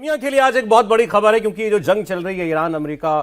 दुनिया के लिए आज एक बहुत बड़ी खबर है, क्योंकि ये जो जंग चल रही है ईरान, अमेरिका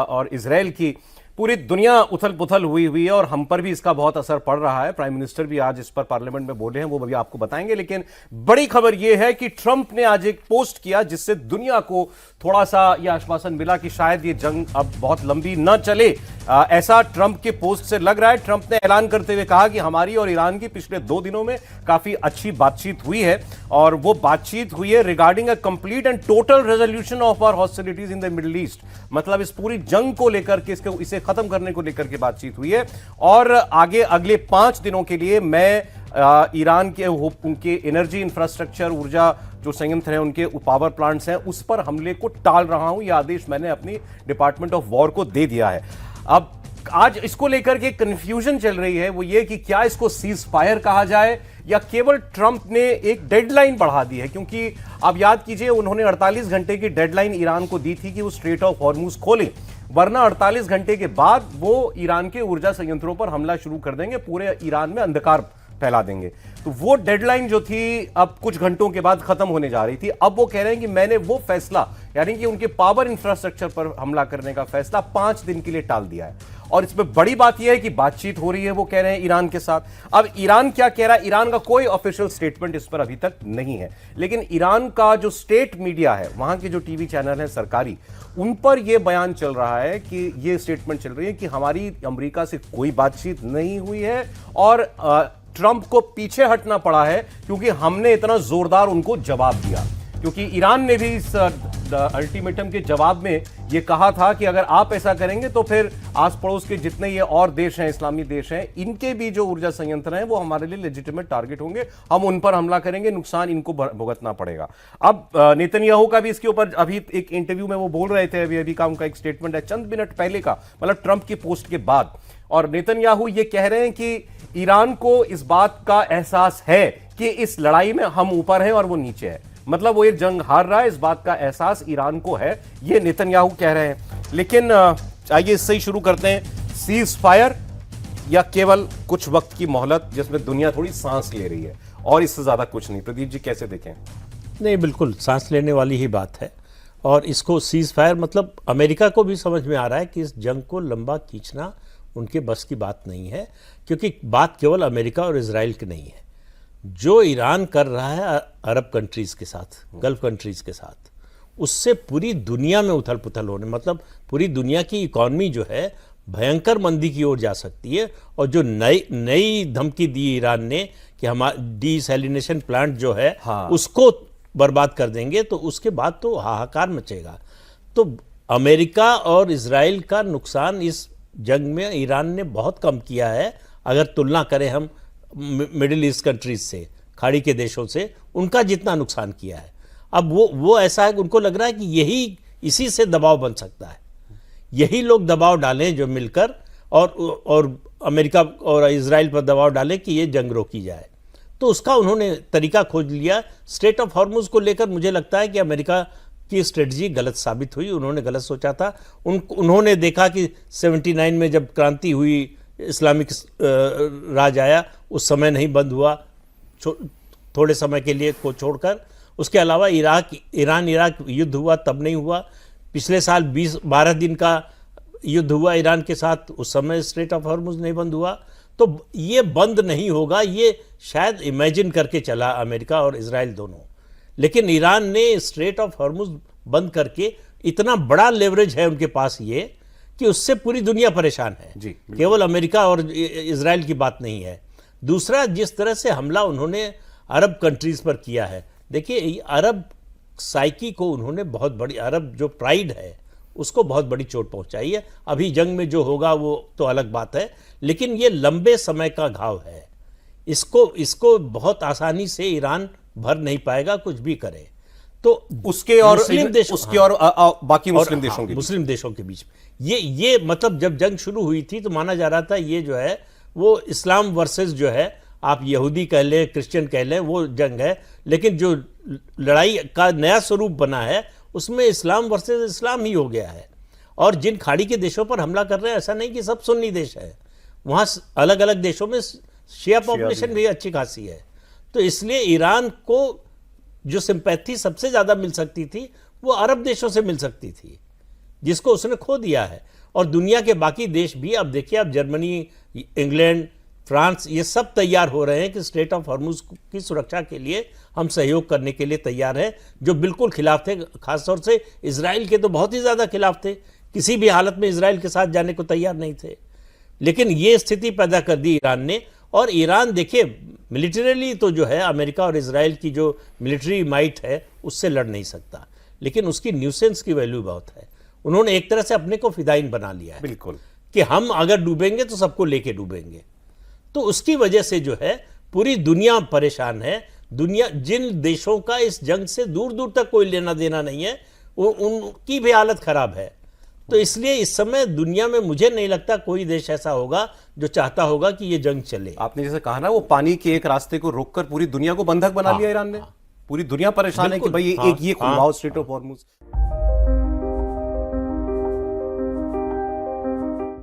और इजराइल की, पूरी दुनिया उथल पुथल हुई है और हम पर भी इसका बहुत असर पड़ रहा है। प्राइम मिनिस्टर भी आज इस पर पार्लियामेंट में बोले हैं, वो भी आपको बताएंगे। लेकिन बड़ी खबर यह है कि ट्रंप ने आज एक पोस्ट किया जिससे दुनिया को थोड़ा सा यह आश्वासन मिला कि शायद ये जंग अब बहुत लंबी न चले। ऐसा ट्रंप के पोस्ट से लग रहा है। ट्रंप ने ऐलान करते हुए कहा कि हमारी और ईरान की पिछले 2 दिनों में काफी अच्छी बातचीत हुई है और वो बातचीत हुई है regarding a complete and total resolution of our hostilities in the Middle East. मतलब इस पूरी जंग को लेकर के, इसे खत्म करने को लेकर के बातचीत हुई है और आगे अगले 5 दिनों के लिए मैं ईरान के उनके एनर्जी इंफ्रास्ट्रक्चर, ऊर्जा जो संयंत्र हैं, उनके पावर प्लांट्स हैं, उस पर हमले को टाल रहा हूं। यह आदेश मैंने अपनी डिपार्टमेंट ऑफ वॉर को दे दिया है। अब आज इसको लेकर के कंफ्यूजन चल रही है, वो ये कि क्या इसको सीज फायर कहा जाए या केवल ट्रंप ने एक डेडलाइन बढ़ा दी है। क्योंकि आप याद कीजिए, उन्होंने 48 घंटे की डेडलाइन ईरान को दी थी कि वो स्ट्रेट ऑफ हॉर्मुज खोलें, वरना 48 घंटे के बाद वो ईरान के ऊर्जा संयंत्रों पर हमला शुरू कर देंगे, पूरे ईरान में अंधकार फैला देंगे। तो वो डेडलाइन जो थी अब कुछ घंटों के बाद खत्म होने जा रही थी। अब वो कह रहे हैं कि मैंने वो फैसला, यानी कि उनके पावर इंफ्रास्ट्रक्चर पर हमला करने का फैसला 5 दिन के लिए टाल दिया है। और इसमें बड़ी बात यह है कि बातचीत हो रही है, वो कह रहे हैं ईरान के साथ। अब ईरान क्या कह रहा है, ईरान का कोई ऑफिशियल स्टेटमेंट इस पर अभी तक नहीं है, लेकिन ईरान का जो स्टेट मीडिया है, वहां के जो टीवी चैनल है सरकारी, उन पर यह बयान चल रहा है कि यह स्टेटमेंट चल रही है कि हमारी अमेरिका से कोई बातचीत नहीं हुई है और ट्रंप को पीछे हटना पड़ा है क्योंकि हमने इतना जोरदार उनको जवाब दिया। क्योंकि ईरान ने भी इस अल्टीमेटम के जवाब में यह कहा था कि अगर आप ऐसा करेंगे तो फिर आस पड़ोस के जितने ये और देश हैं, इस्लामी देश हैं, इनके भी जो ऊर्जा संयंत्र हैं वो हमारे लिए लेजिटिमेट टारगेट होंगे, हम उन पर हमला करेंगे, नुकसान इनको भुगतना पड़ेगा। अब नेतन्याहू का भी इसके ऊपर अभी एक इंटरव्यू में वो बोल रहे थे, अभी का उनका एक स्टेटमेंट है चंद मिनट पहले का, मतलब ट्रंप की पोस्ट के बाद। और नेतन्याहू ये कह रहे हैं कि ईरान को इस बात का एहसास है कि इस लड़ाई में हम ऊपर हैं और वो नीचे है। मतलब वो ये जंग हार रहा है, इस बात का एहसास ईरान को है, ये नेतन्याहू कह रहे हैं। लेकिन आइए इससे ही शुरू करते हैं, सीज फायर या केवल कुछ वक्त की मोहलत जिसमें दुनिया थोड़ी सांस ले रही है और इससे ज्यादा कुछ नहीं। प्रदीप जी कैसे देखें? नहीं, बिल्कुल सांस लेने वाली ही बात है। और इसको सीज फायर मतलब अमेरिका को भी समझ में आ रहा है कि इस जंग को लंबा खींचना उनके बस की बात नहीं है, क्योंकि बात केवल अमेरिका और इजराइल की नहीं है। जो ईरान कर रहा है अरब कंट्रीज़ के साथ, गल्फ कंट्रीज़ के साथ, उससे पूरी दुनिया में उथल पुथल होने, मतलब पूरी दुनिया की इकॉनमी जो है भयंकर मंदी की ओर जा सकती है। और जो नई धमकी दी ईरान ने कि हमारा डीसैलिनेशन प्लांट जो है उसको बर्बाद कर देंगे, तो उसके बाद तो हाहाकार मचेगा। तो अमेरिका और इजराइल का नुकसान इस जंग में ईरान ने बहुत कम किया है। अगर तुलना करें हम मिडिल ईस्ट कंट्रीज से, खाड़ी के देशों से, उनका जितना नुकसान किया है। अब वो ऐसा है कि उनको लग रहा है कि इसी से दबाव बन सकता है, यही लोग दबाव डालें जो मिलकर और अमेरिका और इजराइल पर दबाव डालें कि ये जंग रोकी जाए। तो उसका उन्होंने तरीका खोज लिया। स्ट्रेट ऑफ हॉर्मुज को लेकर मुझे लगता है कि अमेरिका की स्ट्रेटजी गलत साबित हुई। उन्होंने गलत सोचा था। उन्होंने देखा कि 79 में जब क्रांति हुई, इस्लामिक राज आया, उस समय नहीं बंद हुआ, थोड़े समय के लिए को छोड़कर। उसके अलावा ईरान इराक युद्ध हुआ तब नहीं हुआ। पिछले साल 12 दिन का युद्ध हुआ ईरान के साथ, उस समय स्ट्रेट ऑफ हॉर्मुज नहीं बंद हुआ। तो ये बंद नहीं होगा, ये शायद इमेजिन करके चला अमेरिका और इजराइल दोनों। लेकिन ईरान ने स्ट्रेट ऑफ हॉर्मुज बंद करके इतना बड़ा लेवरेज है उनके पास ये कि उससे पूरी दुनिया परेशान है जी। केवल अमेरिका और इजराइल की बात नहीं है। दूसरा, जिस तरह से हमला उन्होंने अरब कंट्रीज पर किया है, देखिए अरब साइकी को उन्होंने बहुत बड़ी, अरब जो प्राइड है उसको बहुत बड़ी चोट पहुंचाई है। अभी जंग में जो होगा वो तो अलग बात है, लेकिन ये लंबे समय का घाव है। इसको बहुत आसानी से ईरान भर नहीं पाएगा, कुछ भी करे। तो उसके और मुस्लिम देशों, उसके और बाकी मुस्लिम देशों के बीच में ये मतलब जब जंग शुरू हुई थी तो माना जा रहा था ये जो है वो इस्लाम वर्सेस जो है, आप यहूदी कह लें, क्रिश्चियन कह लें, वो जंग है। लेकिन जो लड़ाई का नया स्वरूप बना है उसमें इस्लाम वर्सेस इस्लाम ही हो गया है। और जिन खाड़ी के देशों पर हमला कर रहे हैं, ऐसा नहीं कि सब सुन्नी देश है, वहाँ अलग अलग देशों में शिया पॉपुलेशन भी अच्छी खासी है। तो इसलिए ईरान को जो सिंपैथी सबसे ज्यादा मिल सकती थी वो अरब देशों से मिल सकती थी, जिसको उसने खो दिया है। और दुनिया के बाकी देश भी, अब देखिए, अब जर्मनी, इंग्लैंड, फ्रांस, ये सब तैयार हो रहे हैं कि स्ट्रेट ऑफ हॉर्मुज की सुरक्षा के लिए हम सहयोग करने के लिए तैयार हैं, जो बिल्कुल खिलाफ थे। खासतौर से इजराइल के तो बहुत ही ज़्यादा खिलाफ थे, किसी भी हालत में इजराइल के साथ जाने को तैयार नहीं थे। लेकिन ये स्थिति पैदा कर दी ईरान ने। और ईरान देखिए, मिलिटरीली तो जो है अमेरिका और इजराइल की जो मिलिट्री माइट है उससे लड़ नहीं सकता, लेकिन उसकी न्यूसेंस की वैल्यू बहुत है। उन्होंने एक तरह से अपने को फिदाइन बना लिया है, बिल्कुल, कि हम अगर डूबेंगे तो सबको लेके डूबेंगे। तो उसकी वजह से जो है पूरी दुनिया परेशान है। दुनिया, जिन देशों का इस जंग से दूर दूर तक कोई लेना देना नहीं है, उनकी भी हालत खराब है। तो इसलिए इस समय दुनिया में मुझे नहीं लगता कोई देश ऐसा होगा जो चाहता होगा कि ये जंग चले। आपने जैसे कहा ना, वो पानी के एक रास्ते को रोककर पूरी दुनिया को बंधक बना लिया ईरान ने। पूरी दुनिया परेशान है कि भाई ये खुलवाओ स्ट्रेट ऑफ हॉर्मुज।